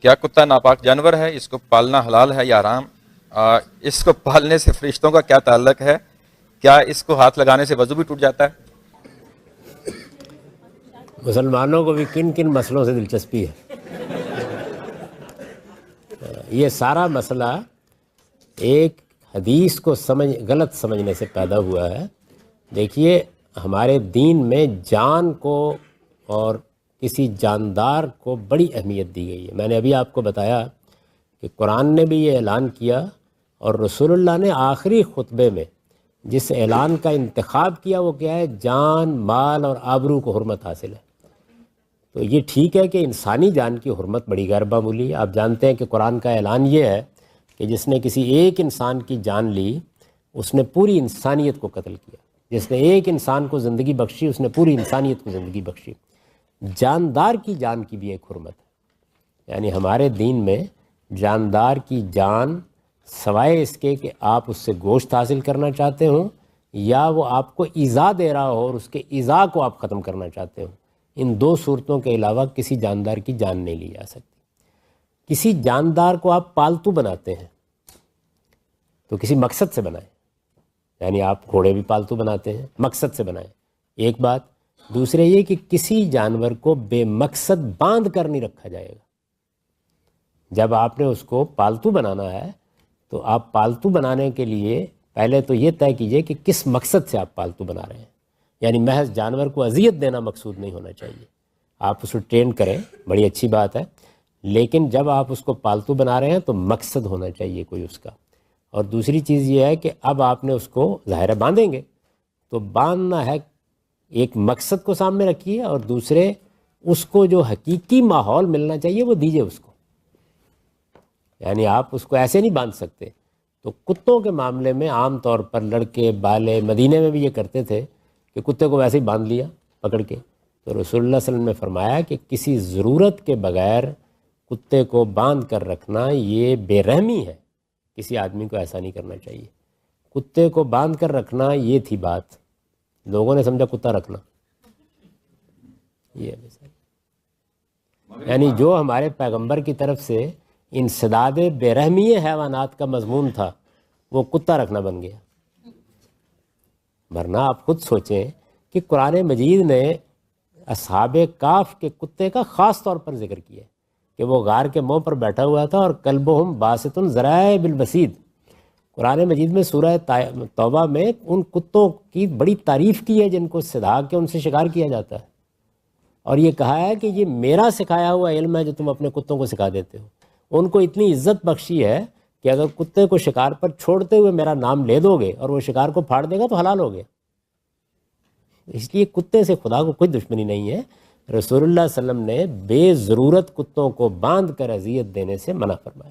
کیا کتا ناپاک جانور ہے؟ اس کو پالنا حلال ہے یا حرام؟ اس کو پالنے سے فرشتوں کا کیا تعلق ہے؟ کیا اس کو ہاتھ لگانے سے وضو بھی ٹوٹ جاتا ہے؟ مسلمانوں کو بھی کن کن مسئلوں سے دلچسپی ہے؟ یہ سارا مسئلہ ایک حدیث کو غلط سمجھنے سے پیدا ہوا ہے۔ دیکھیے، ہمارے دین میں جان کو اور کسی جاندار کو بڑی اہمیت دی گئی ہے۔ میں نے ابھی آپ کو بتایا کہ قرآن نے بھی یہ اعلان کیا، اور رسول اللہ نے آخری خطبے میں جس اعلان کا انتخاب کیا وہ کیا ہے؟ جان، مال اور آبرو کو حرمت حاصل ہے۔ تو یہ ٹھیک ہے کہ انسانی جان کی حرمت بڑی غیر معمولی ہے۔ آپ جانتے ہیں کہ قرآن کا اعلان یہ ہے کہ جس نے کسی ایک انسان کی جان لی اس نے پوری انسانیت کو قتل کیا، جس نے ایک انسان کو زندگی بخشی اس نے پوری انسانیت کو زندگی بخشی۔ جاندار کی جان کی بھی ایک حرمت ہے، یعنی ہمارے دین میں جاندار کی جان، سوائے اس کے کہ آپ اس سے گوشت حاصل کرنا چاہتے ہوں یا وہ آپ کو ایذا دے رہا ہو اور اس کے ایذا کو آپ ختم کرنا چاہتے ہوں، ان دو صورتوں کے علاوہ کسی جاندار کی جان نہیں لی جا سکتی۔ کسی جاندار کو آپ پالتو بناتے ہیں تو کسی مقصد سے بنائیں، یعنی آپ گھوڑے بھی پالتو بناتے ہیں، مقصد سے بنائیں، ایک بات۔ دوسرے یہ کہ کسی جانور کو بے مقصد باندھ کر نہیں رکھا جائے گا۔ جب آپ نے اس کو پالتو بنانا ہے تو آپ پالتو بنانے کے لیے پہلے تو یہ طے کیجئے کہ کس مقصد سے آپ پالتو بنا رہے ہیں، یعنی محض جانور کو اذیت دینا مقصود نہیں ہونا چاہیے۔ آپ اس کو ٹرین کریں، بڑی اچھی بات ہے، لیکن جب آپ اس کو پالتو بنا رہے ہیں تو مقصد ہونا چاہیے کوئی اس کا۔ اور دوسری چیز یہ ہے کہ اب آپ نے اس کو ظاہر ہے باندھیں گے تو باندھنا ہے، ایک مقصد کو سامنے رکھیے، اور دوسرے اس کو جو حقیقی ماحول ملنا چاہیے وہ دیجئے اس کو، یعنی آپ اس کو ایسے نہیں باندھ سکتے۔ تو کتوں کے معاملے میں عام طور پر لڑکے بالے مدینے میں بھی یہ کرتے تھے کہ کتے کو ویسے ہی باندھ لیا پکڑ کے، تو رسول اللہ صلی اللہ علیہ وسلم نے فرمایا کہ کسی ضرورت کے بغیر کتے کو باندھ کر رکھنا یہ بے رحمی ہے، کسی آدمی کو ایسا نہیں کرنا چاہیے۔ کتے کو باندھ کر رکھنا یہ تھی بات، لوگوں نے سمجھا کتا رکھنا یہ ہے، یعنی جو ہمارے پیغمبر کی طرف سے انسداد بے رحمی حیوانات کا مضمون تھا وہ کتا رکھنا بن گیا۔ ورنہ آپ خود سوچیں کہ قرآن مجید نے اصحاب کاف کے کتے کا خاص طور پر ذکر کیا کہ وہ غار کے منہ پر بیٹھا ہوا تھا اور کلبہم باسط ذرائع بالوسید۔ قرآن مجید میں سورہ توبہ میں ان کتوں کی بڑی تعریف کی ہے جن کو سدھا کے ان سے شکار کیا جاتا ہے، اور یہ کہا ہے کہ یہ میرا سکھایا ہوا علم ہے جو تم اپنے کتوں کو سکھا دیتے ہو۔ ان کو اتنی عزت بخشی ہے کہ اگر کتے کو شکار پر چھوڑتے ہوئے میرا نام لے دو گے اور وہ شکار کو پھاڑ دے گا تو حلال ہو گیا۔ اس لیے کتے سے خدا کو کوئی دشمنی نہیں ہے۔ رسول اللہ صلی اللہ علیہ وسلم نے بے ضرورت کتوں کو باندھ کر اذیت دینے سے منع فرمایا۔